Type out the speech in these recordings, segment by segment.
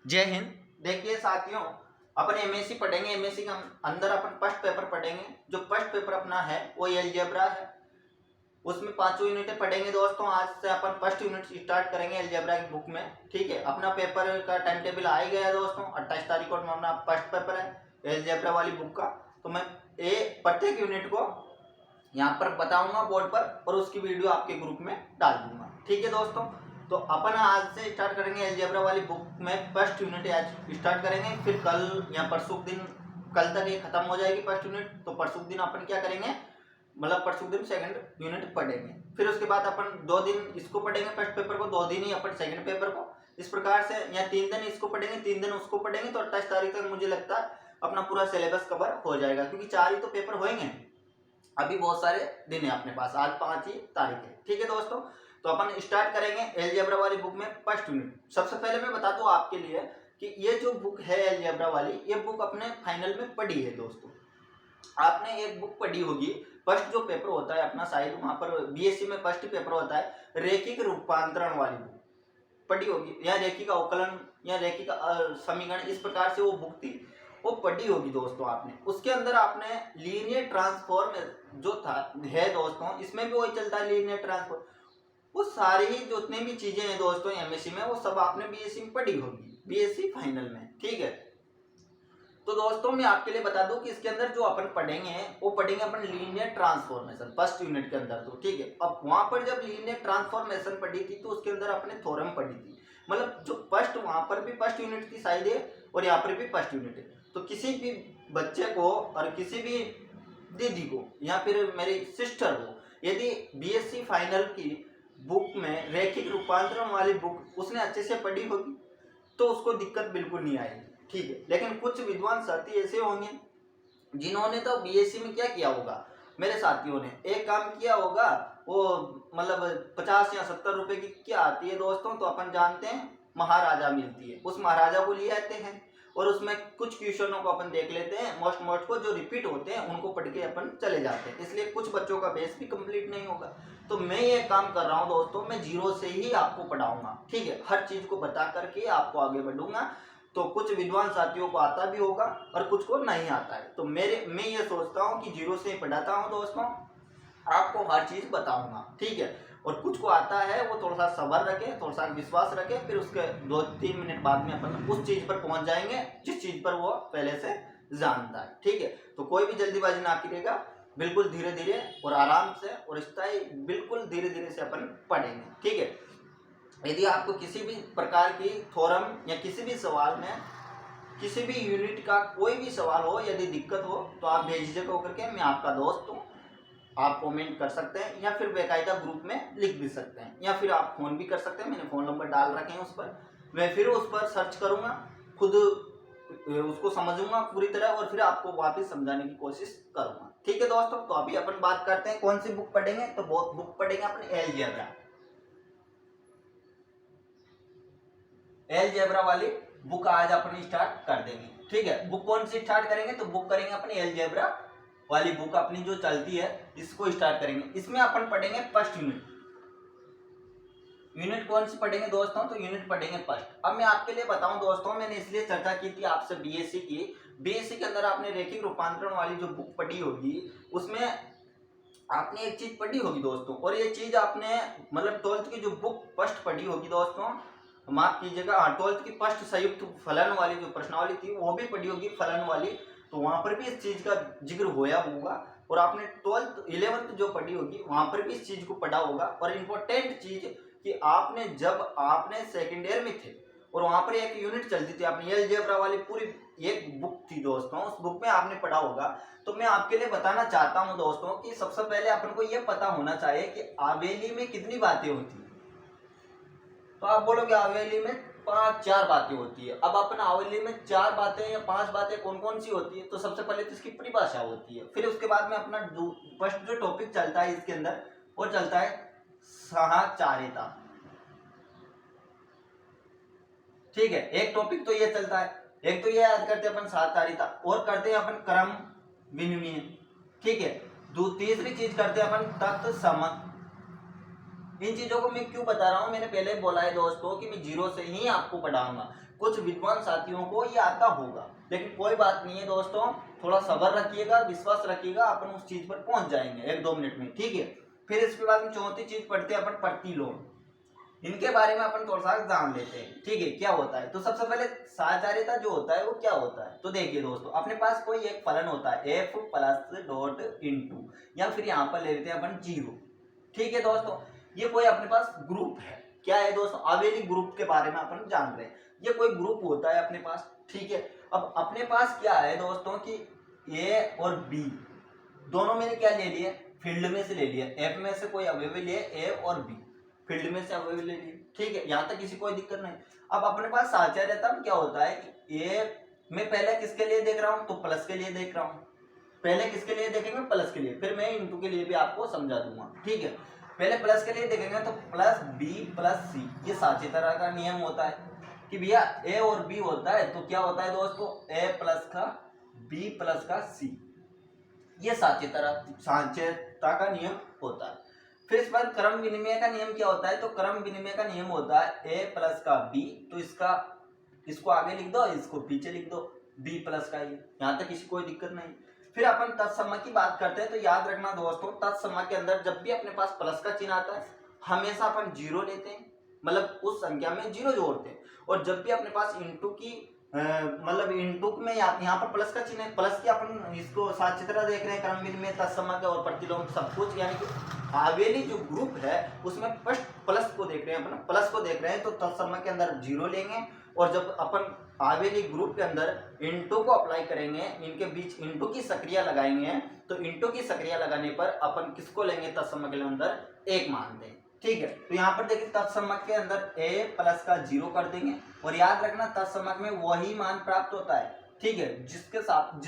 जय हिंद। देखिए साथियों, अपन एमएससी पढ़ेंगे। एमएससी के अंदर अपन फर्स्ट पेपर पढ़ेंगे। जो फर्स्ट पेपर अपना है वो अलजेब्रा है। उसमें 5 यूनिटें पढ़ेंगे दोस्तों। आज से अपन फर्स्ट यूनिट स्टार्ट करेंगे अलजेब्रा की बुक में। ठीक है, अपना पेपर का टाइम टेबल आ ही गया है दोस्तों। 28 तारीख को अपना फर्स्ट पेपर है अलजेब्रा वाली बुक का। तो मैं प्रत्येक यूनिट को यहाँ पर बताऊंगा बोर्ड पर और उसकी वीडियो आपके ग्रुप में डाल दूंगा। ठीक है दोस्तों, तो अपन आज से स्टार्ट करेंगे अलजेब्रा वाली बुक में फर्स्ट यूनिट आज स्टार्ट करेंगे। फिर कल या परसों दिन, कल तक ये खत्म हो जाएगी फर्स्ट यूनिट। तो परसों दिन अपन क्या करेंगे, मतलब परसों दिन सेकंड यूनिट पढ़ेंगे। फिर उसके बाद अपन 2 दिन इसको पढ़ेंगे फर्स्ट पेपर को, 2 दिन ही अपन सेकंड पेपर को। इस प्रकार से या 3 दिन इसको पढ़ेंगे, 3 दिन उसको पढ़ेंगे। तो 28 तारीख तक मुझे लगता है अपना पूरा सिलेबस कवर हो जाएगा, क्योंकि 4 ही तो पेपर होंगे। अभी बहुत सारे दिन है अपने पास, आज 5 ही तारीख है। ठीक है दोस्तों, तो अपन स्टार्ट करेंगे अलजेब्रा वाली बुक में फर्स्ट यूनिट। सबसे पहले मैं बता दूं आपके लिए कि ये जो बुक है अलजेब्रा वाली, ये बुक अपने फाइनल में पढ़ी है दोस्तों। आपने एक बुक पढ़ी होगी, फर्स्ट जो पेपर होता है अपना, शायद वहां पर बीएससी में फर्स्ट पेपर होता है, रेखिक रूपांतरण वाली बुक पढ़ी होगी, या रेखिक अवकलन या रेखिक समीकरण, इस प्रकार से वो बुक थी, वो पढ़ी होगी दोस्तों आपने। उसके अंदर आपने लीनियर ट्रांसफॉर्म जो था है दोस्तों, इसमें भी वही चलता है लीनियर ट्रांसफॉर्म। वो सारी ही जितनी भी चीजें हैं दोस्तों एमएससी में, वो सब आपने बीएससी में पढ़ी होगी, बीएससी फाइनल में। ठीक है, तो दोस्तों मैं आपके लिए बता दूं कि इसके अंदर जो अपन पढ़ेंगे वो पढ़ेंगे अपन लीनियर ट्रांसफॉर्मेशन फर्स्ट यूनिट के अंदर। तो ठीक है, अब वहां पर जब लीनियर ट्रांसफॉर्मेशन पढ़ी थी तो उसके अंदर अपने थ्योरम पढ़ी थी। मतलब जो फर्स्ट, वहां पर भी फर्स्ट यूनिट थी शायद है, और यहाँ पर भी फर्स्ट यूनिट है। तो किसी भी बच्चे को और किसी भी दीदी को या फिर मेरी सिस्टर को, यदि बीएससी फाइनल की बुक में रेखिक रूपांतरण वाली बुक उसने अच्छे से पढ़ी होगी तो उसको दिक्कत बिल्कुल नहीं आएगी। ठीक है, लेकिन कुछ विद्वान साथी ऐसे होंगे जिन्होंने तो बीएससी में क्या किया होगा, मेरे साथियों ने एक काम किया होगा, वो मतलब 50 या 70 रुपए की क्या आती है दोस्तों, तो अपन जानते हैं महाराजा मिलती है, उस महाराजा को ले आते हैं और उसमें कुछ क्वेश्चनों को अपन देख लेते हैं, मोस्ट को जो रिपीट होते हैं उनको पढ़ के अपन चले जाते हैं। इसलिए कुछ बच्चों का बेस भी कंप्लीट नहीं होगा। तो मैं ये काम कर रहा हूँ दोस्तों, मैं जीरो से ही आपको पढ़ाऊंगा। ठीक है, हर चीज को बता करके आपको आगे बढ़ूंगा। तो कुछ विद्वान साथियों को आता भी होगा और कुछ को नहीं आता है। तो मैं ये सोचता हूँ कि जीरो से ही पढ़ाता हूँ दोस्तों, आपको हर चीज बताऊंगा। ठीक है, और कुछ को आता है वो थोड़ा सा सब्र रखे, थोड़ा सा विश्वास रखे, फिर उसके 2-3 मिनट बाद में अपन उस चीज पर पहुंच जाएंगे जिस चीज पर वो पहले से जानता है। ठीक है, तो कोई भी जल्दीबाजी ना करेगा, बिल्कुल धीरे धीरे और आराम से और स्थायी बिल्कुल धीरे धीरे से अपन पढ़ेंगे। ठीक है, यदि आपको किसी भी प्रकार की थ्योरम या किसी भी सवाल में, किसी भी यूनिट का कोई भी सवाल हो, यदि दिक्कत हो, तो आप बेझिझक होकर के, मैं आपका दोस्त हूँ, आप कमेंट कर सकते हैं या फिर बेकायदा ग्रुप में लिख भी सकते हैं, या फिर आप फोन भी कर सकते हैं। मैंने फोन नंबर डाल रखे हैं उस पर, मैं फिर उस पर सर्च करूंगा, खुद उसको समझूंगा पूरी तरह और फिर आपको वापस समझाने की कोशिश करूंगा। ठीक है दोस्तों, तो अभी अपन बात करते हैं कौन सी बुक पढ़ेंगे। तो बहुत बुक पढ़ेंगे अपने अलजेब्रा वाली बुक आज अपन स्टार्ट कर देंगे। ठीक है, बुक कौन सी स्टार्ट करेंगे, तो बुक करेंगे अपनी अलजेब्रा वाली बुक अपनी जो चलती है, इसको स्टार्ट करेंगे। इसमें अपन पढ़ेंगे फर्स्ट यूनिट। यूनिट कौन सी पढ़ेंगे दोस्तों, तो यूनिट पढ़ेंगे फर्स्ट। अब मैं आपके लिए बताऊं दोस्तों, मैंने इसलिए चर्चा की थी आपसे बीएससी की। बीएससी के अंदर आपने रेखिक रूपांतरण वाली जो बुक पढ़ी होगी, उसमें आपने एक चीज पढ़ी होगी दोस्तों, और ये चीज आपने मतलब 12th की जो बुक फर्स्ट पढ़ी होगी दोस्तों, माफ कीजिएगा, 12th की फर्स्ट संयुक्त फलन वाली जो प्रश्नावली थी वो भी पढ़ी होगी, फलन वाली। तो वहां पर भी इस चीज का जिक्र होया होगा, और आपने 12th 11th जो पढ़ी होगी वहां पर भी इस चीज को पढ़ा होगा। और इम्पोर्टेंट चीज कि आपने जब आपने सेकेंड ईयर में थे और वहां पर एक यूनिट चलती थी अपनी अलजेब्रा वाली, पूरी एक बुक थी दोस्तों, उस बुक में आपने पढ़ा होगा। तो मैं आपके लिए बताना चाहता हूं दोस्तों कि सबसे पहले अपन को यह पता होना चाहिए कि आवेली में कितनी बातें होती है। तो आप बोलोगे आवेली में 5-4 बातें होती है। अब अपन आवेली में 4 बातें या 5 बातें कौन कौन सी होती है, तो सबसे पहले तो इसकी परिभाषा होती है। फिर उसके बाद में अपना फर्स्ट जो टॉपिक चलता है इसके अंदर, वो चलता है साहचर्यता। ठीक है, एक टॉपिक तो ये चलता है, एक तो ये याद करते हैं अपन साहचर्यता, और करते हैं अपन क्रम विनिमय। ठीक है, तीसरी चीज करते हैं अपन तत्व समक। इन चीजों को मैं क्यों बता रहा हूं, मैंने पहले बोला है दोस्तों कि मैं जीरो से ही आपको पढ़ाऊंगा। कुछ विद्वान साथियों को ये आता होगा, लेकिन कोई बात नहीं है दोस्तों, थोड़ा सब्र रखिएगा, विश्वास रखिएगा, अपन उस चीज पर पहुंच जाएंगे 1-2 मिनट में, ठीक है। फिर इसके बाद में चौथी चीज पढ़ते हैं अपन प्रतिलोम। इनके बारे में अपन थोड़ा सा जान लेते हैं, ठीक है, क्या होता है। तो सबसे पहले साचार्यता जो होता है वो क्या होता है, तो देखिए दोस्तों, अपने पास कोई एक फलन होता है एफ प्लस डॉट इंटू, या फिर यहाँ पर ले लेते हैं अपन 0, ठीक है दोस्तों। ये कोई अपने पास ग्रुप है, क्या है दोस्तों, आवेली ग्रुप के बारे में अपन जान रहे हैं। ये कोई ग्रुप होता है अपने पास, ठीक है। अब अपने पास क्या है दोस्तों कि ए और बी दोनों मैंने क्या ले लिए, फील्ड में से ले लिया, एफ में से कोई अवेलेबल है ए और बी, फील्ड में से अवेलेबल ले लिए, ठीक है, यहाँ तक किसी कोई दिक्कत नहीं। अब अपने पास साचार्यता में क्या होता है कि ए मैं पहले किसके लिए देख रहा हूँ, तो प्लस के लिए देख रहा हूँ, पहले किसके लिए देखेंगे, प्लस के लिए, फिर मैं इंटू के लिए भी आपको समझा दूंगा, ठीक है। पहले प्लस के लिए देखेंगे तो प्लस बी प्लस सी, ये साचार्यता का नियम होता है कि भैया ए और बी होता है तो क्या होता है दोस्तों, ए प्लस का बी प्लस का सी, ये साचार्यता का नियम होता है। फिर इस बार क्रम विनिमय का नियम क्या होता है, तो क्रम विनिमय का नियम होता है ए प्लस का बी, तो इसको आगे लिख दो, इसको पीछे लिख दो, बी प्लस का, ये यहाँ तक किसी कोई दिक्कत नहीं। फिर अपन तत्समक की बात करते हैं, तो याद रखना दोस्तों, तत्समक के अंदर जब भी अपने पास प्लस का चिन्ह आता है हमेशा अपन 0 लेते हैं, मतलब उस संख्या में 0 जोड़ते हैं। और जब भी अपने पास इंटू की मतलब इंटू में यहाँ पर प्लस का चिन्ह है, प्लस की अपन इसको साचित्रा देख रहे हैं, क्रम विनिमय तत्समक और प्रतिलोम सब कुछ, यानी कि आवेली जो ग्रुप है उसमें फर्स्ट प्लस को देख रहे हैं, अपन प्लस को देख रहे हैं, तो तत्समक के अंदर 0 लेंगे। और जब अपन आवेली ग्रुप के अंदर इंटू को अप्लाई करेंगे, इनके बीच इंटू की सक्रिया लगाएंगे, तो इंटू की सक्रिया लगाने पर अपन किसको लेंगे, तत्समक के अंदर 1 मानते हैं, ठीक है। तो यहाँ पर देखिए तत्समक के अंदर ए प्लस का 0 कर देंगे, और याद रखना तत्समक में वही मान प्राप्त होता है, ठीक है, जिसके साथ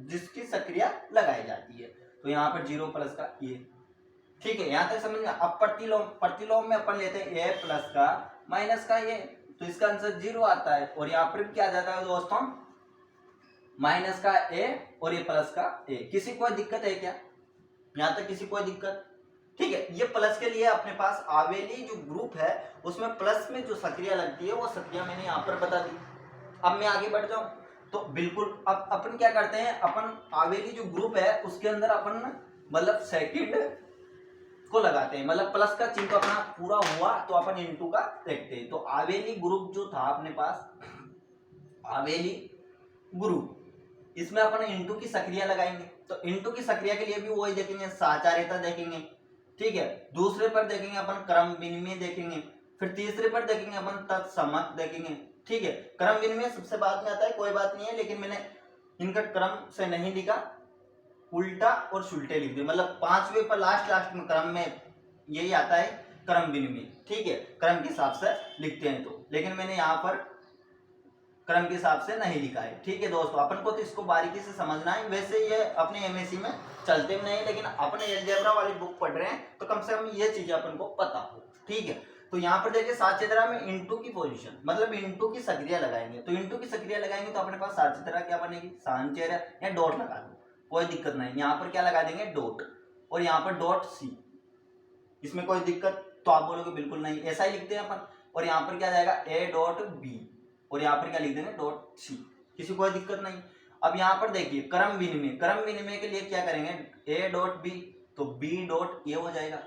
जिसकी सक्रिया लगाई जाती है। तो यहाँ पर 0 प्लस का ये, ठीक है, यहाँ तक समझ में। अब प्रतिलोम में अपन लेते हैं ए प्लस का माइनस का ये, तो इसका आंसर 0 आता है। और यहाँ पर क्या जाता है दोस्तों, माइनस का ए और ये प्लस का ए। किसी कोई दिक्कत है क्या, यहाँ तक किसी कोई दिक्कत, ठीक है। ये प्लस के लिए अपने पास आवेली जो ग्रुप है उसमें प्लस में जो सक्रिया लगती है वो सक्रिया मैंने यहाँ पर बता दी। अब मैं आगे बढ़ जाऊं तो बिल्कुल अब अपन क्या करते हैं, अपन आवेली जो ग्रुप है उसके अंदर अपन मतलब सेकंड को लगाते हैं, मतलब प्लस का चिन्ह तो अपना पूरा हुआ तो अपन इंटू का देखते हैं। तो आवेली ग्रुप जो था अपने पास, आवेली ग्रुप, इसमें अपन इंटू की सक्रिया लगाएंगे, तो इंटू की सक्रिया के लिए भी वही देखेंगे, साचार्यता देखेंगे, ठीक है। दूसरे पर देखेंगे अपन क्रम विनिमय देखेंगे, फिर तीसरे पर देखेंगे अपन तत्समक देखेंगे, ठीक है। क्रम विनिमय सबसे बाद में आता है, कोई बात नहीं है, लेकिन मैंने इनका क्रम से नहीं लिखा, उल्टा और सुलटे लिख दिए, मतलब 5वें पर लास्ट में क्रम में यही आता है क्रम विनिमय, ठीक है, क्रम के हिसाब से लिखते हैं तो, लेकिन मैंने यहाँ पर क्रम के हिसाब से नहीं लिखा है, ठीक है दोस्तों। अपन को तो इसको बारीकी से समझना है, वैसे ये अपने एमएससी में चलते भी नहीं, लेकिन अपने अलजेब्रा वाली बुक पढ़ रहे हैं तो कम से कम ये चीजें अपन को पता हो, ठीक है। तो यहाँ पर देखिए साचित्रा में इंटू की पोजीशन, मतलब इंटू की सक्रिया लगाएंगे, तो इंटू की सक्रिया लगाएंगे तो अपने पास साचित्रा क्या बनेगी, सानचर्या या डॉट लगा दो, कोई दिक्कत नहीं। यहाँ पर क्या लगा देंगे, डॉट, और यहाँ पर डॉट सी, इसमें कोई दिक्कत, तो आप बोलोगे बिल्कुल नहीं, ऐसा ही लिखते हैं अपन। और यहाँ पर क्या जाएगा, ए डॉट बी, और यहाँ पर क्या लिख देंगे, डॉट सी, किसी कोई दिक्कत नहीं। अब यहाँ पर देखिए क्रम विनिमय, क्रम विनिमय के लिए क्या करेंगे, ए डॉट बी, तो बी डॉट ए हो जाएगा।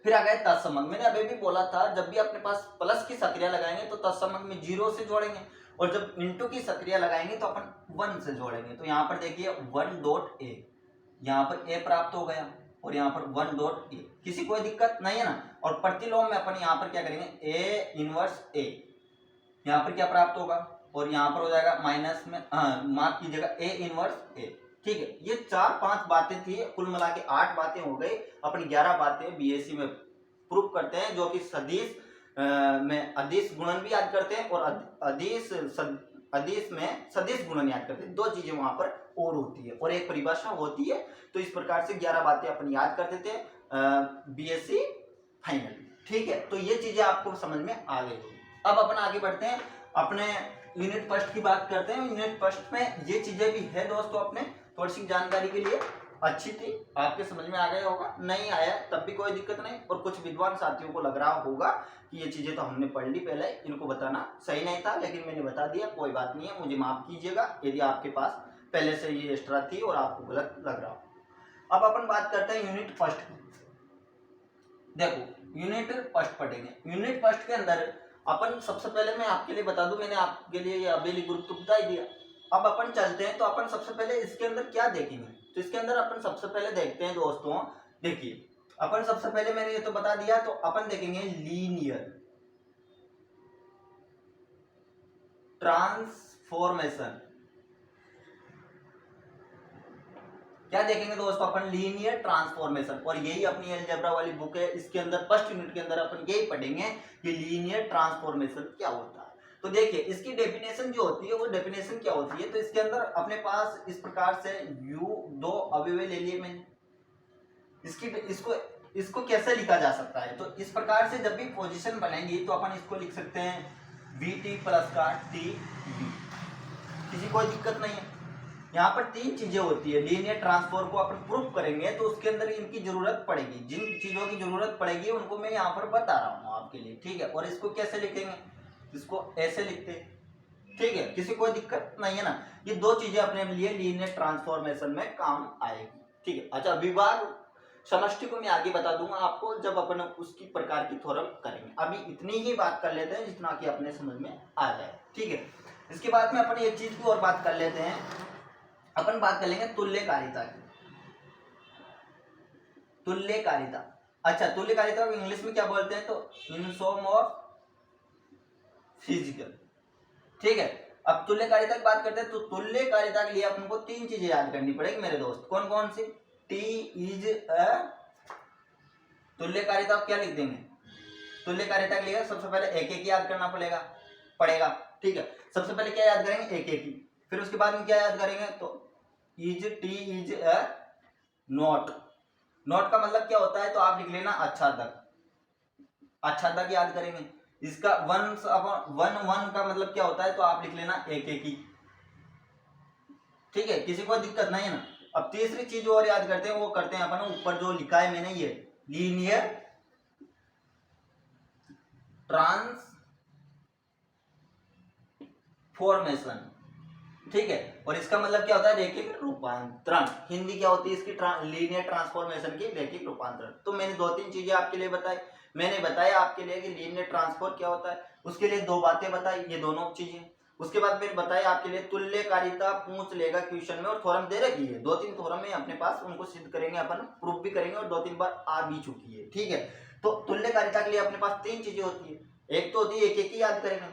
फिर आ गए तत्समक, मैंने अभी भी बोला था जब भी अपने पास प्लस की सक्रिया लगाएंगे तो तत्समक में 0 से जोड़ेंगे, और जब इंटू की सक्रिया लगाएंगे तो अपन 1 से जोड़ेंगे। तो यहाँ पर देखिए 1 डॉट ए, यहाँ पर ए प्राप्त हो गया, और यहाँ पर 1 डॉट ए, किसी कोई दिक्कत नहीं है ना। और प्रतिलोम में अपन यहाँ पर क्या करेंगे, ए इनवर्स ए, यहाँ पर क्या प्राप्त होगा, और यहाँ पर हो जाएगा माइनस में, माफ कीजिएगा, ए इनवर्स ए, ठीक है। ये 4-5 बातें थी, कुल मिला के 8 बातें हो गई। अपन 11 बातें बीएससी में प्रूव करते हैं, जो कि सदिश में अदिश गुणन भी याद करते हैं, और अदिश में सदिश गुणन याद करते हैं। 2 चीजें वहां पर और होती है, और एक परिभाषा होती है। तो इस प्रकार से 11 बातें अपन याद करते थे बीएससी फाइनल, ठीक है। तो ये चीजें आपको समझ में आ गई। अब अपन आगे बढ़ते हैं, अपने यूनिट फर्स्ट की बात करते हैं। यूनिट फर्स्ट में ये चीजें भी है दोस्तों, अपने थोड़ी सी जानकारी के लिए। अच्छी थी, आपके समझ में आ गया होगा, नहीं आया तब भी कोई दिक्कत नहीं। और कुछ विद्वान साथियों को लग रहा होगा कि ये चीजें तो हमने पढ़ ली पहले, इनको बताना सही नहीं था, लेकिन मैंने बता दिया, कोई बात नहीं है, मुझे माफ कीजिएगा यदि आपके पास पहले से ये एक्स्ट्रा थी और आपको गलत लग रहा हो। अब अपन बात करते हैं यूनिट फर्स्ट की। देखो यूनिट फर्स्ट पढ़ेंगे। यूनिट फर्स्ट के अंदर अपन सबसे पहले मैं आपके लिए बता दूं, मैंने आपके लिए ये अबेली ग्रुप तो बता ही दिया। अब अपन चलते हैं, तो अपन सबसे पहले इसके अंदर क्या देखेंगे, तो इसके अंदर अपन सबसे पहले देखते हैं दोस्तों, देखिए अपन सबसे पहले मैंने ये तो बता दिया, तो अपन देखेंगे लीनियर ट्रांसफॉर्मेशन। क्या देखेंगे दोस्तों, अपन लीनियर ट्रांसफॉर्मेशन, और यही अपनी अलजेब्रा वाली बुक है, इसके अंदर फर्स्ट यूनिट के अंदर अपन यही पढ़ेंगे कि लीनियर ट्रांसफॉर्मेशन क्या होता है। तो देखिए इसकी डेफिनेशन जो होती है, वो डेफिनेशन क्या होती है, तो इसके अंदर अपने पास इस प्रकार से u दो अवयव ले लिए मैंने, इसको कैसे लिखा जा सकता है, तो इस प्रकार से जब भी पोजीशन बनेगी तो अपन इसको लिख सकते हैं vt प्लस का टी, किसी कोई दिक्कत नहीं है। यहाँ पर तीन चीजें होती है, लीनियर ट्रांसफॉर्म को अपन प्रूफ करेंगे तो उसके अंदर इनकी जरूरत पड़ेगी, जिन चीजों की जरूरत पड़ेगी उनको मैं यहाँ पर बता रहा हूँ आपके लिए, ठीक है। और इसको कैसे लिखेंगे, इसको ऐसे लिखते हैं, ठीक है, किसी कोई दिक्कत नहीं है ना। ये दो चीजें अपने लिए लीनियर ट्रांसफॉर्मेशन में काम आएगी, ठीक है। अच्छा विभाग समष्टि को मैं आगे बता दूंगा आपको जब अपन उसकी प्रकार की थ्योरम करेंगे, अभी इतनी ही बात कर लेते हैं जितना कि अपने समझ में आ जाए, ठीक है। इसके बाद में अपन एक चीज की और बात कर लेते हैं, अपन बात कर लेंगे तुल्यकारिता की। तुल्यकारिता, अच्छा तुल्यकारिता को इंग्लिश में क्या बोलते हैं, तो इसोमोर्फिज्म, ठीक है। अब तुल्यकारिता की बात करते हैं, तो तुल्यकारिता के लिए अपन को तीन चीजें याद करनी पड़ेगी मेरे दोस्त, कौन कौन सी, टी इज अ, तुल्यकारिता क्या लिख देंगे, तुल्यकारिता के लिए सबसे पहले एक एक याद करना पड़ेगा, ठीक है। सबसे पहले क्या याद करेंगे, एक एक ही, फिर उसके बाद में क्या याद करेंगे, तो is, T is a note, note का मतलब क्या होता है, तो आप लिख लेना आच्छादक, आच्छादक याद करेंगे। इसका वन का मतलब क्या होता है, तो आप लिख लेना एक एक ही, ठीक है, किसी को दिक्कत नहीं है ना। अब तीसरी चीज और याद करते हैं, वो करते हैं अपन ऊपर जो लिखा है मैंने, ये लीनियर ट्रांसफॉर्मेशन, ठीक है। और इसका मतलब क्या होता है, रैखिक रूपांतरण, हिंदी क्या होती है इसकी, लीनियर ट्रांसफॉर्मेशन की रैखिक रूपांतरण। तो मैंने दो तीन चीजें आपके लिए बताई, मैंने बताया आपके लिए कि लीनियर ट्रांसफॉर्म क्या होता है, उसके लिए दो बातें बताई, ये दोनों चीजें। उसके बाद मैंने बताया आपके लिए तुल्यकारिता पूछ लेगा क्वेश्चन में, और थ्योरम दे रखी है, दो तीन थ्योरम है अपने पास, उनको सिद्ध करेंगे अपन, प्रूफ भी करेंगे, और दो तीन बार आ भी चुकी है, ठीक है। तो तुल्यकारिता के लिए अपने पास तीन चीजें होती है, एक तो होती है एक एक ही याद करेंगे,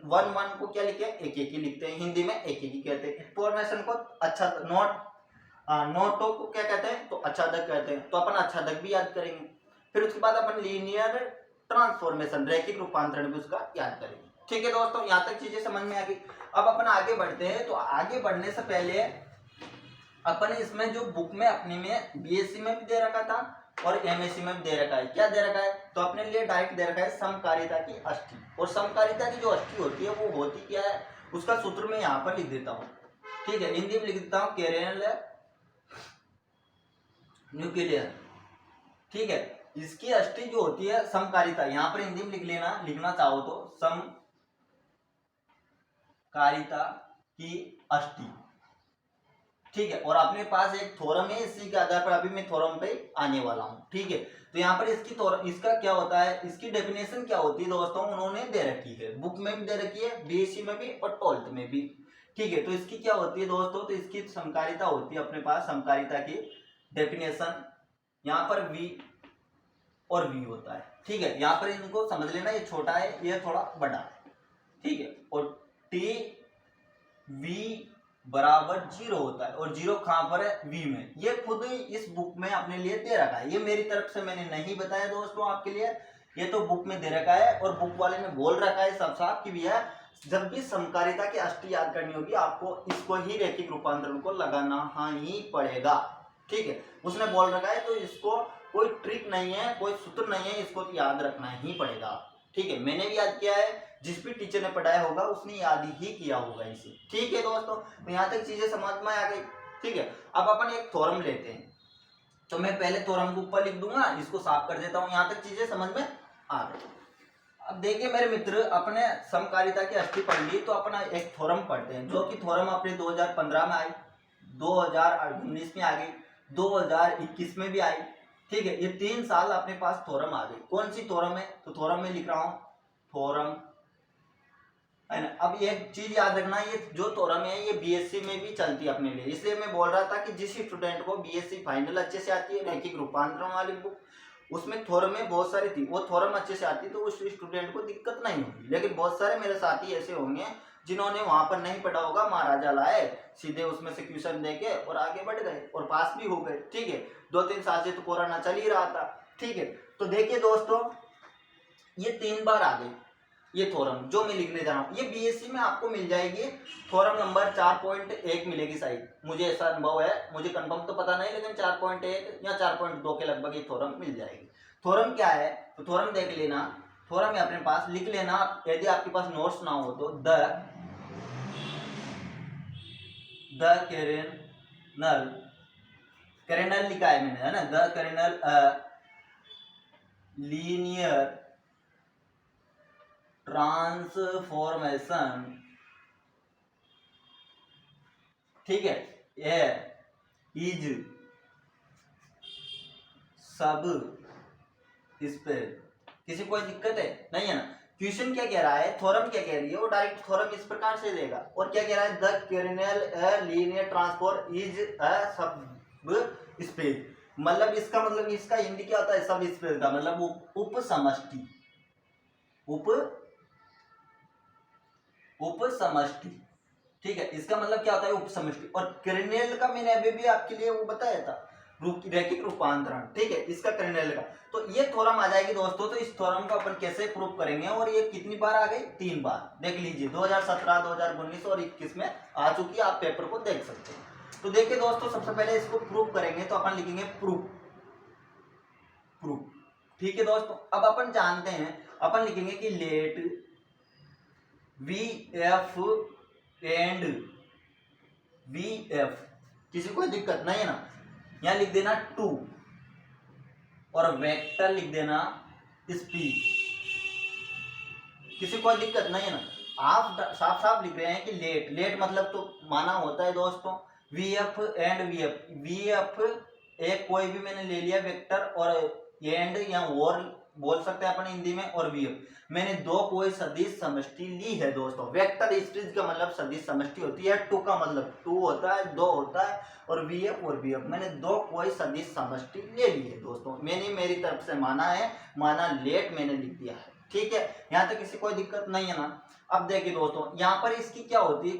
वन को क्या लिखे, एक एक ही लिखते हैं, हिंदी में एक एक ही कहते हैं। इंफॉर्मेशन को अच्छा नोटों को क्या कहते हैं, तो आच्छादक कहते हैं, तो अपन आच्छादक भी याद करेंगे। फिर उसके बाद अपन लीनियर ट्रांसफॉर्मेशन रैखिक रूपांतरण भी उसका याद करेंगे, ठीक है दोस्तों। यहाँ तक चीजें समझ में आ गई। अब अपन आगे बढ़ते हैं, तो आगे बढ़ने से पहले अपन इसमें जो बुक में अपनी में बीएससी में भी दे रखा था और एमएससी में भी दे रखा है, क्या दे रखा है, तो अपने लिए डायरेक्ट दे रखा है समकारिता की अष्टी। और समकारिता की जो अष्टी होती है वो होती क्या है, उसका सूत्र मैं यहाँ पर लिख देता हूँ, ठीक है, हिंदी में लिख देता हूँ, कैरियल न्यूक्लियर, ठीक है। इसकी अष्टी जो होती है समकारिता, यहाँ पर हिंदी में लिख लेना, लिखना चाहो तो समकारिता की अष्टी, ठीक है। और अपने पास एक थ्योरम है, इसी के आधार पर अभी मैं थ्योरम पे आने वाला हूँ, ठीक है। तो यहाँ पर इसका क्या होता है, इसकी डेफिनेशन क्या होती है दोस्तों, उन्होंने दे रखी है, बुक में भी दे रखी है, बीएससी में भी और 12th में भी, ठीक है। तो इसकी क्या होती है दोस्तों, तो इसकी समकारिता होती है अपने पास, समकारिता की डेफिनेशन, यहाँ पर V और V होता है, ठीक है। यहाँ पर इनको समझ लेना, ये छोटा है, ये थोड़ा बड़ा है, ठीक है। और T V बराबर 0 होता है, और 0 कहां पर है, V में। ये खुद ही इस बुक में अपने लिए दे रखा है, ये मेरी तरफ से मैंने नहीं बताया दोस्तों आपके लिए, ये तो बुक में दे रखा है, और बुक वाले ने बोल रखा है सब साफ कि भैया जब भी समकारिता की अष्टी याद करनी होगी आपको इसको ही रैखिक रूपांतरण को लगाना ही पड़ेगा, ठीक है, उसने बोल रखा है। तो इसको कोई ट्रिक नहीं है, कोई सूत्र नहीं है, इसको याद रखना ही पड़ेगा, ठीक है। मैंने भी याद किया है, जिस भी टीचर ने पढ़ाया होगा उसने याद ही किया होगा इसे, ठीक है दोस्तों। तो यहाँ तक चीजें समझ में आ गई, ठीक है। अब अपन एक थ्योरम लेते हैं, तो मैं पहले थ्योरम को ऊपर लिख दूंगा, इसको साफ कर देता हूँ। यहाँ तक चीजें समझ में आ गई। अब देखिए मेरे मित्र, अपने समकालिता की अष्टी पढ़ ली, तो अपना एक थ्योरम पढ़ते हैं, जो कि थ्योरम अपने 2015 में आई, 2019 में आ गई, 2021 में भी आई। ठीक है, ये 3 साल अपने पास थ्योरम आ गई। कौन सी थ्योरम है? तो थ्योरम में लिख रहा हूँ थ्योरम, है ना। अब एक चीज याद रखना, ये जो थ्योरम है ये बीएससी में भी चलती है अपने लिए। इसलिए मैं बोल रहा था कि जिस स्टूडेंट को बीएससी फाइनल अच्छे से आती है, रैखिक रूपांतरण वाली बुक, उसमें थ्योरम में बहुत सारी थी, वो थ्योरम अच्छे से आती तो उस स्टूडेंट को दिक्कत नहीं होगी। लेकिन बहुत सारे मेरे साथी ऐसे होंगे जिन्होंने वहां पर नहीं पढ़ा होगा, महाराजा लाए, सीधे उसमें से क्वेश्चन देके और आगे बढ़ गए और पास भी हो गए। ठीक है, 2-3 साल से तो कोरोना चल ही रहा था। ठीक है, तो देखिए दोस्तों, ये 3 बार आ गई ये थ्योरम जो मैं लिखने जा रहा हूँ। ये बीएससी में आपको मिल जाएगी, थ्योरम नंबर 4.1 मिलेगी शायद, मुझे ऐसा अनुभव है, मुझे कंफर्म तो पता नहीं, लेकिन 4.1 या 4.2 के लगभग ये थ्योरम मिल जाएगी। थ्योरम क्या है? तो थ्योरम देख लेना, थ्योरम है अपने पास, लिख लेना। यदि आपके पास नोट्स ना हो तो द कैरेनल लिखा है मैंने, है ना, द कैरेनल लीनियर ट्रांसफॉर्मेशन, ठीक है, ये इज सब स्पेस। किसी कोई दिक्कत है? नहीं है ना। क्वेश्चन क्या कह रहा है, थ्योरम क्या कह रही है, वो डायरेक्ट थ्योरम इस प्रकार से देगा। और क्या कह रहा है, the kernel linear transform is a subspace. मतलब इसका मतलब, इसका हिंदी क्या होता है, सब स्पेस का मतलब उप समष्टि, उप समष्टि। ठीक है, इसका मतलब क्या होता है, उप समष्टि। और कर्नेल का मैंने अभी भी आपके लिए वो बताया था, रैखिक रूपांतरण। ठीक है, इसका कर्नेल का, तो ये थ्योरम आ जाएगी दोस्तों। तो इस थ्योरम को अपन कैसे प्रूव करेंगे, और ये कितनी बार आ गई? 3 बार। देख लीजिए, 2017, 2019 और 21 में आ चुकी है, आप पेपर को देख सकते हैं। तो देखिए दोस्तों, सबसे पहले इसको प्रूव करेंगे, तो अपन लिखेंगे प्रूफ। ठीक है दोस्तों, अब अपन जानते हैं, अपन लिखेंगे कि let V F and V F, किसी कोई दिक्कत नहीं है ना। यहां लिख देना 2 और वेक्टर लिख देना स्पीड, किसी कोई दिक्कत नहीं है ना। आप साफ साफ लिख रहे हैं कि लेट मतलब तो माना होता है दोस्तों we F and V F. V F एक कोई भी मैंने ले लिया वेक्टर, और एंड या और बोल सकते हैं अपन हिंदी में, और वी एफ मैंने 2 कोई सदिश समष्टि ली है दोस्तों। वेक्टर स्पेस का मतलब सदिश समष्टि होती है, 2 का मतलब 2 होता है, 2 होता है, और वी एफ मैंने 2 कोई सदिश समष्टि ले ली है दोस्तों। मैंने मेरी तरफ से माना है, माना लेट मैंने लिख दिया है। ठीक है, यहाँ तक किसी कोई दिक्कत नहीं है ना। अब देखिए दोस्तों, यहाँ पर इसकी क्या होती है,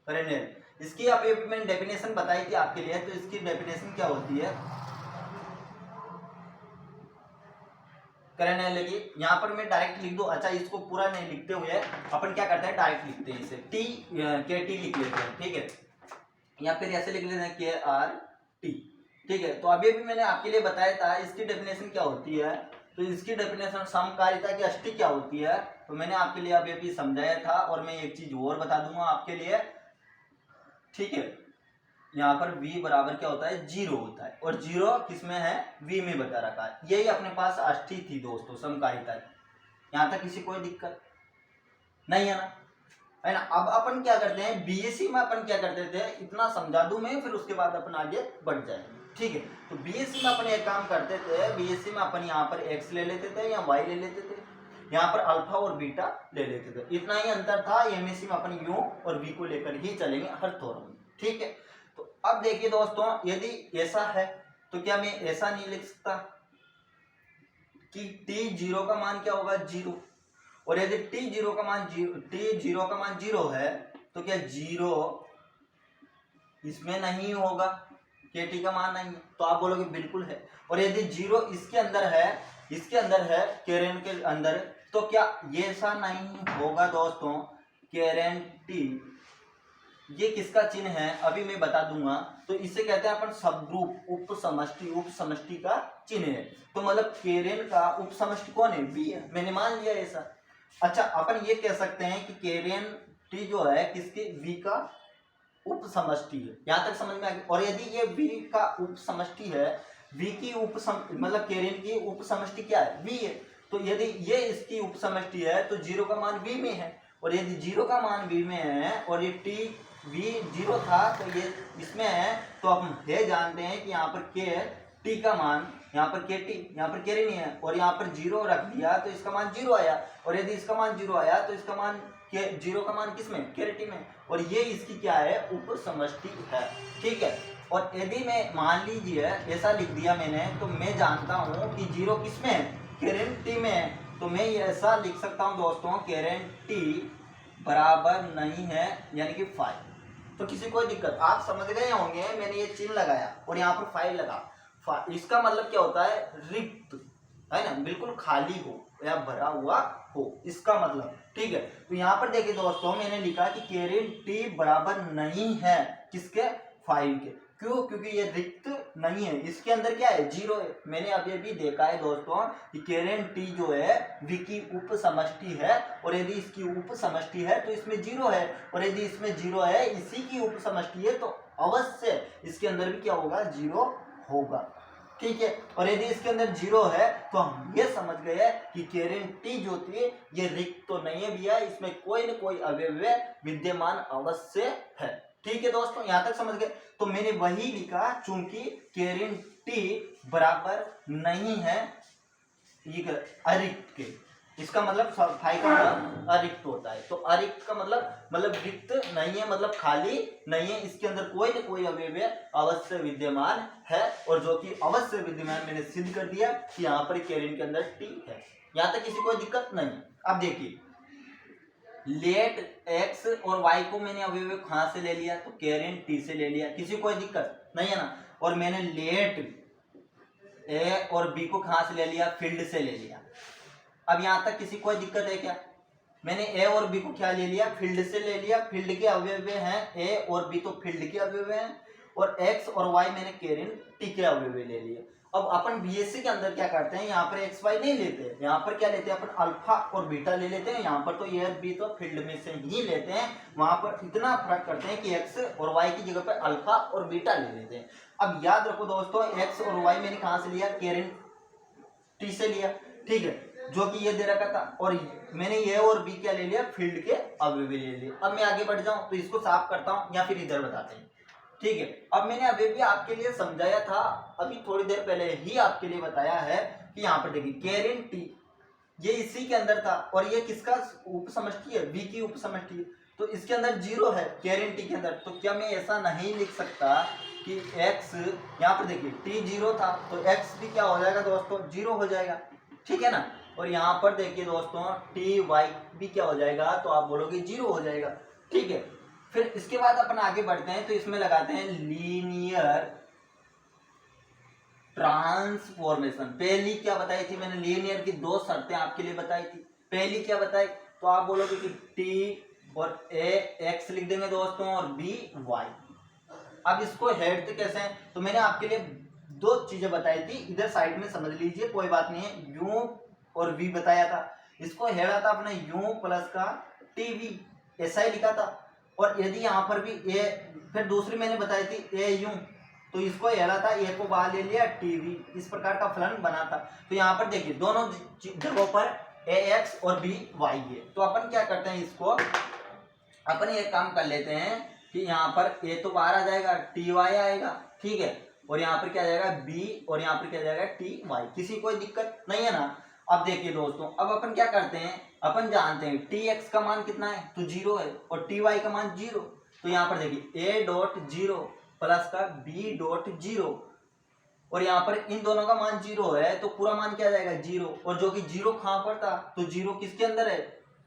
कर्नेल। इसकी अभी मैंने डेफिनेशन बताई थी आपके लिए, तो इसकी डेफिनेशन क्या होती है, कर्नेल की। यहाँ पर मैं डायरेक्ट लिख दूं, अच्छा इसको पूरा नहीं लिखते हुए अपन क्या करते हैं, डायरेक्ट लिखते हैं इसे, टी के टी लिख लेते हैं। ठीक है, या फिर ऐसे लिख लेते हैं के आर टी। ठीक है, तो अभी भी मैंने आपके लिए बताया था इसकी डेफिनेशन क्या होती है। तो इसकी डेफिनेशन समकालिता की अष्टी क्या होती है, तो मैंने आपके लिए अभी समझाया था, और मैं एक चीज और बता दूंगा आपके लिए। ठीक है, यहाँ पर v बराबर क्या होता है, 0 होता है, और 0 किसमें है, v में बता रखा है। यही अपने पास अष्टी थी दोस्तों समकालिता की। यहाँ तक किसी कोई दिक्कत नहीं है ना, है ना। अब अपन क्या करते हैं, बीएससी में अपन क्या करते थे, इतना समझा दूं मैं, फिर उसके बाद अपन आगे बढ़ जाएंगे। ठीक है, तो बीएससी में अपन एक काम करते थे, बीएससी में अपन यहाँ पर एक्स ले लेते थे या वाई ले लेते थे, यहाँ पर अल्फा और बीटा ले लेते थे, इतना ही अंतर था। एमएससी में अपन यू और वी को लेकर ही चलेंगे हर थ्योरम में। ठीक है, तो अब देखिए दोस्तों, यदि ऐसा है तो क्या मैं ऐसा नहीं लिख सकता कि t0 का मान क्या होगा, 0, और यदि t0 का मान 0 है, तो क्या 0 इसमें नहीं होगा, kt का मान नहीं है, तो आप बोलोगे बिल्कुल है। और यदि 0 इसके अंदर है केरेन के अंदर, तो क्या ये ऐसा नहीं होगा दोस्तों, केरेन टी, ये किसका चिन्ह है अभी मैं बता दूंगा। तो इसे कहते हैं अपन सब ग्रुप, उप समष्टि का चिन्ह है। तो मतलब केरेन का उप समष्टि कौन है, बी है, मैंने मान लिया ऐसा। अच्छा, अपन ये कह सकते हैं कि केरेन टी जो है किसके, वी का उप समष्टि है। यहाँ तक समझ में आ गया। और यदि ये V का उप समष्टि है, V की मतलब केरिन की उप समष्टि क्या है, V है, तो यदि ये इसकी उप समष्टि है तो 0 का मान V में है, और यदि 0 का मान V में है और ये T V 0 था तो ये इसमें है, तो हम ये जानते हैं कि यहाँ पर K T का मान, यहाँ पर KT, यहाँ पर केरिन है, और यहाँ पर 0 रख दिया तो इसका मान 0 आया, और यदि इसका मान 0 आया तो इसका मान 0 का मान किसमें, केरिटी में, और ये इसकी क्या है, उप समष्टि है। ठीक है। और यदि मैं मान लीजिए ऐसा लिख दिया मैंने, तो मैं जानता हूँ कि 0 किसमें है, केरिन T में है, तो मैं ऐसा लिख सकता हूँ दोस्तों, केरिन T बराबर नहीं है यानी कि 5। तो किसी कोई दिक्कत, आप समझ गए होंगे, मैंने ये चिन्ह लगाया और यहाँ पर 5 लगा, इसका मतलब क्या होता है, रिक्त, है ना, बिल्कुल खाली हो या भरा हुआ हो, इसका मतलब। ठीक है। तो यहाँ पर देखिए दोस्तों, मैंने लिखा कि केरिन T बराबर नहीं है किसके, 5 के। क्यों, क्योंकि ये रिक्त नहीं है, इसके अंदर क्या है, 0 है। मैंने अभी भी देखा है दोस्तों कि केरिन T जो है V की उप समष्टि है, और यदि इसकी उप समष्टि है तो इसमें 0 है, और यदि इसमें 0 है, इसी की उप समष्टि है, तो अवश्य इसके अंदर भी क्या होगा, 0 होगा। ठीक है। और यदि इसके अंदर 0 है तो हम ये समझ गए कि केरिन T जो थी ये रिक्त तो नहीं है भैया, इसमें कोई न कोई अवयव विद्यमान अवश्य है। ठीक है दोस्तों, यहां तक समझ गए। तो मैंने वही लिखा, चूंकि केरिन T बराबर नहीं है ये अरिक्त के, इसका मतलब फाई का मतलब अरिक्त होता है। तो अरिक्त का मतलब रिक्त नहीं है, मतलब खाली नहीं है, इसके अंदर कोई न कोई अवयव अवश्य विद्यमान है, और जो कि अवश्य विद्यमान मैंने सिद्ध कर दिया कि यहाँ पर केरिन के अंदर T है। यहाँ तक किसी कोई दिक्कत नहीं। अब देखिए, लेट x और y को मैंने अवयव कहाँ से ले लिया, तो केरिन T से ले लिया, किसी कोई दिक्कत नहीं है ना। और मैंने लेट a और b को कहाँ से ले लिया, फील्ड से ले लिया। अब यहाँ तक किसी कोई दिक्कत है क्या, मैंने a और b को क्या ले लिया, फील्ड से ले लिया, फील्ड के अवयव हैं a और b, तो फील्ड के अवयव हैं, और x और y मैंने केरिन T के अवयव ले लिए। अब अपन बीएससी के अंदर क्या करते हैं, यहाँ पर एक्स वाई नहीं लेते, यहाँ पर क्या लेते हैं अपन, अल्फा और बीटा ले लेते हैं। यहाँ पर तो ये बी तो फील्ड में से ही लेते हैं, वहां पर इतना फर्क करते हैं कि एक्स और वाई की जगह पर अल्फा और बीटा ले लेते हैं। अब याद रखो दोस्तों, एक्स और वाई मैंने कहाँ से लिया, केरिन T से लिया। ठीक है, जो कि ये दे रखा था, और मैंने ये और बी क्या ले लिया, फील्ड के अवयव ले लिए। अब मैं आगे बढ़ जाऊं तो इसको साफ करता हूं, या फिर इधर बताते हैं। ठीक है, अब मैंने अभी भी आपके लिए समझाया था, अभी थोड़ी देर पहले ही आपके लिए बताया है कि यहाँ पर देखिए केरिन T ये इसी के अंदर था, और ये किसका उप समष्टि है, V की उप समष्टि है, तो इसके अंदर 0 है केरिन T के अंदर। तो क्या मैं ऐसा नहीं लिख सकता कि x, यहाँ पर देखिए T 0 था तो x भी क्या हो जाएगा दोस्तों, 0 हो जाएगा। ठीक है ना। और यहाँ पर देखिए दोस्तों T y भी क्या हो जाएगा, तो आप बोलोगे 0 हो जाएगा। ठीक है, फिर इसके बाद अपन आगे बढ़ते हैं, तो इसमें लगाते हैं लीनियर ट्रांसफॉर्मेशन। पहली क्या बताई थी मैंने, लीनियर की 2 शर्तें आपके लिए बताई थी। पहली क्या बताई, तो आप बोलोगे कि T और A x लिख देंगे दोस्तों, और B y। अब इसको हेड कैसे हैं, तो मैंने आपके लिए 2 चीजें बताई थी, इधर साइड में समझ लीजिए, कोई बात नहीं है। U और V बताया था, इसको हेड आता अपने U प्लस का TV, ऐसा ही लिखा था। और यदि यहाँ पर भी A, फिर दूसरी मैंने बताई थी AU, तो इसको हेड़ा था, A को बाहर ले लिया, TV, इस प्रकार का फलन बना था। तो यहाँ पर देखिए दोनों जगहों पर AX और BY है। तो अपन क्या करते हैं, इसको अपन ये काम कर लेते हैं कि यहाँ पर A तो बाहर आ जाएगा, TY आएगा, ठीक है, और यहाँ पर क्या जाएगा B, और यहाँ पर क्या जाएगा TY। किसी कोई दिक्कत नहीं है ना। अब देखिए दोस्तों, अब अपन क्या करते हैं, अपन जानते हैं TX का मान कितना है, तो 0 है, और TY का मान 0। तो यहाँ पर देखिए A डॉट 0 प्लस का B डॉट 0, और यहाँ पर इन दोनों का मान 0 है, तो पूरा मान क्या जाएगा 0, और जो कि 0 कहाँ पर था, तो 0 किसके अंदर है,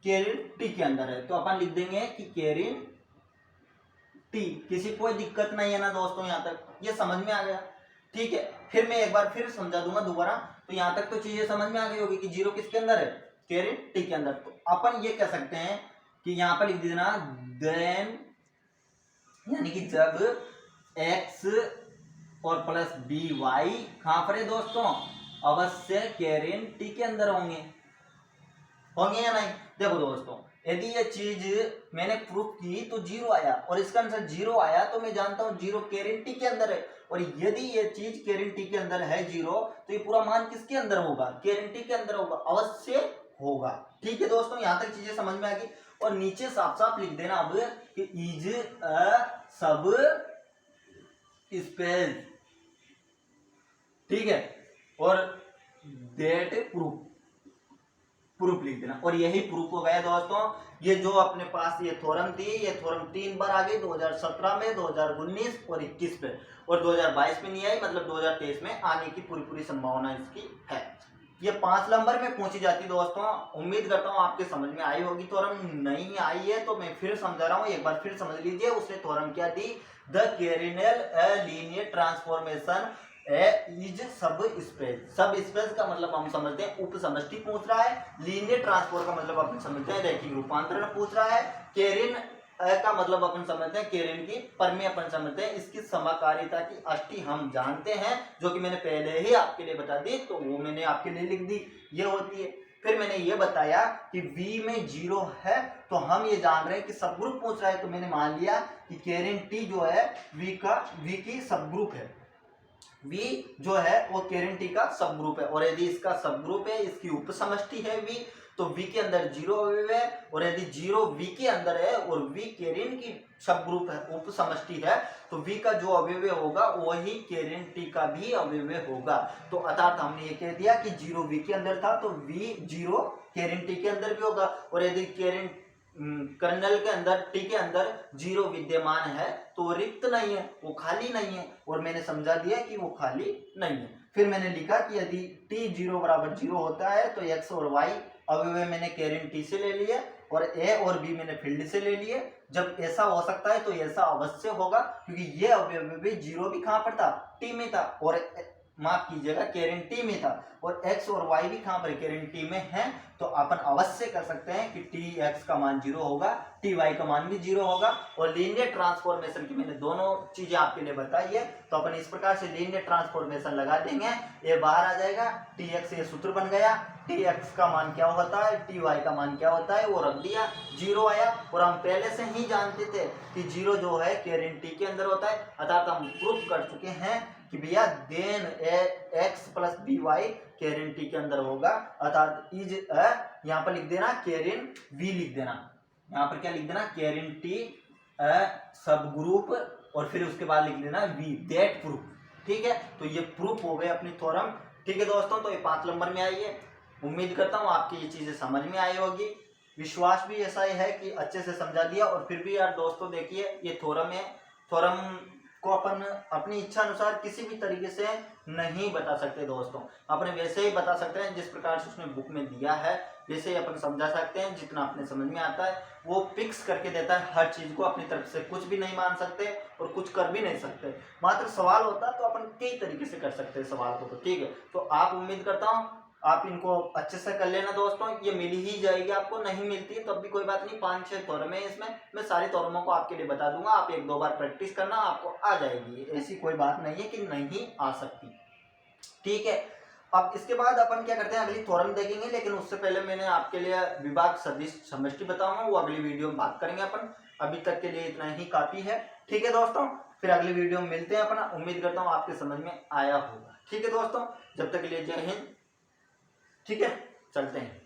केरिन T के अंदर है। तो अपन लिख देंगे कि केरिन T। किसी कोई दिक्कत नहीं है ना दोस्तों, यहाँ तक ये समझ में आ गया। ठीक है, फिर मैं एक बार फिर समझा दूंगा दोबारा, तो यहाँ तक तो चीजें समझ में आ गई होगी कि 0 किसके अंदर है, केरिन T के अंदर। तो अपन ये कह सकते हैं कि यहाँ पर लिख देना देन, यानी कि जब x और प्लस BY कहां पर है दोस्तों, अवश्य केरिन T के अंदर होंगे या नहीं। देखो दोस्तों, यदि ये चीज मैंने प्रूफ की तो जीरो आया और इसका आंसर जीरो आया तो मैं जानता हूं जीरो केरिन टी के अंदर है। और यदि ये चीज केरिन टी के अंदर है जीरो, तो ये पूरा मान किसके अंदर होगा? केरिन टी के अंदर होगा, अवश्य होगा। ठीक है दोस्तों, यहां तक चीजें समझ में आ गई। और नीचे साफ साफ लिख देना अब कि इज अ सब स्पेस, ठीक है, और डेट प्रूफ लिख देना। और यही प्रूफ हो गया दोस्तों। ये जो अपने पास ये थ्योरम थी, ये थ्योरम 3 बार आ गई, 2017 में, 2019 और 21 पे, और 2022 में नहीं आई, मतलब 2023 में आने की पूरी संभावना इसकी है। ये 5 नंबर में पूछी जाती दोस्तों। उम्मीद करता हूँ आपके समझ में आई होगी। थ्योरम नहीं आई है तो मैं फिर समझा रहा हूँ, एक बार फिर समझ लीजिए। उसने थ्योरम क्या दी? द कैरिनल लीनियर ट्रांसफॉर्मेशन इज सब स्पेस। सब स्पेस का मतलब हम समझते हैं उप समष्टि पूछ रहा है। लीनियर ट्रांसफॉर्म का मतलब अपन समझते हैं रैखिक रूपांतरण पूछ रहा है। केरिन का मतलब अपन समझते हैं केरिन की परमेय अपन समझते हैं। इसकी समाकारिता की अष्टि हम जानते हैं, जो कि मैंने पहले ही आपके लिए बता दी, तो वो मैंने आपके लिए लिख दी, ये होती है। फिर मैंने ये बताया कि V में जीरो है, तो हम ये जान रहे हैं कि सब ग्रुप पूछ रहा है, तो मैंने मान लिया कि केरिन टी जो है V की सब ग्रुप है। V जो है वो केरिन टी का सब ग्रुप है। और यदि इसका सब ग्रुप है, इसकी उप समष्टि है V, तो V के अंदर जीरो अवयव है। और यदि जीरो V के अंदर है और V केरिन की सब ग्रुप है, उप समष्टि है, तो V का जो अवयव होगा वही केरिन टी का भी अवयव होगा। तो अर्थात हमने ये कह दिया कि जीरो V के अंदर था तो V जीरो केरिन टी के अंदर भी होगा। और यदि केरिन कर्नल के अंदर टी के अंदर जीरो विद्यमान है तो वो रिक्त नहीं है, वो खाली नहीं है। और मैंने समझा दिया कि वो खाली नहीं है। फिर मैंने लिखा कि यदि टी जीरो बराबर जीरो होता है तो एक्स और वाई अवयव मैंने केरिन टी से ले लिए और ए और बी मैंने फील्ड से ले लिए। जब ऐसा हो सकता है तो ऐसा अवश्य होगा, क्योंकि ये अवयव भी जीरो भी कहां पर था? टी में था, और माफ कीजिएगा केरिन टी में था। और x और y भी कहां पर केरिन टी में है, तो अपन अवश्य कर सकते हैं कि टी एक्स का मान जीरो होगा, टी वाई का मान भी जीरो होगा। और लीनियर ट्रांसफॉर्मेशन की मैंने दोनों चीजें आपके लिए बताई है, तो अपन इस प्रकार से लीनियर ट्रांसफॉर्मेशन लगा देंगे, ये बाहर आ जाएगा। टी एक्स ये सूत्र बन गया, टी एक्स का मान क्या होता है, टी वाई का मान क्या होता है, वो रख दिया, जीरो आया। और हम पहले से ही जानते थे कि जीरो जो है केरिन टी के अंदर होता है, अर्थात हम प्रूफ कर चुके हैं कि भैया then X plus B Y केरिन टी के अंदर होगा। अर्थात इज यहाँ पर लिख देना केरिन वी लिख देना, यहाँ पर क्या लिख देना? केरिन टी सब ग्रुप, और फिर उसके बाद लिख देना वी, दैट प्रूफ। ठीक है, तो ये प्रूफ हो गए अपनी थ्योरम। ठीक है दोस्तों, तो ये 5 नंबर में आई है। उम्मीद करता हूँ आपकी ये चीजें समझ में आई होगी। विश्वास भी ऐसा ही है कि अच्छे से समझा दिया। और फिर भी यार दोस्तों देखिए, ये थ्योरम है, थ्योरम को अपन अपनी इच्छा अनुसार किसी भी तरीके से नहीं बता सकते दोस्तों। अपने वैसे ही बता सकते हैं जिस प्रकार से उसने बुक में दिया है, वैसे ही अपन समझा सकते हैं। जितना अपने समझ में आता है वो फिक्स करके देता है हर चीज को, अपनी तरफ से कुछ भी नहीं मान सकते और कुछ कर भी नहीं सकते। मात्र सवाल होता तो अपन कई तरीके से कर सकते हैं सवाल को। तो ठीक है, तो आप उम्मीद करता हूँ आप इनको अच्छे से कर लेना दोस्तों। ये मिल ही जाएगी आपको, नहीं मिलती तब भी कोई बात नहीं। 5-6 थ्योरम है इसमें, मैं सारी थ्योरमों को आपके लिए बता दूंगा। आप 1-2 बार प्रैक्टिस करना, आपको आ जाएगी। ऐसी कोई बात नहीं है कि नहीं आ सकती। ठीक है, अब इसके बाद अपन क्या करते हैं, अगली थ्योरम देखेंगे। लेकिन उससे पहले मैंने आपके लिए विभाग सदिश समष्टि बताऊंगा, वो अगली वीडियो में बात करेंगे अपन। अभी तक के लिए इतना ही काफी है। ठीक है दोस्तों, फिर अगली वीडियो में मिलते हैं अपना। उम्मीद करता हूँ आपके समझ में आया होगा। ठीक है दोस्तों, जब तक के लिए जय हिंद। ठीक है, चलते हैं।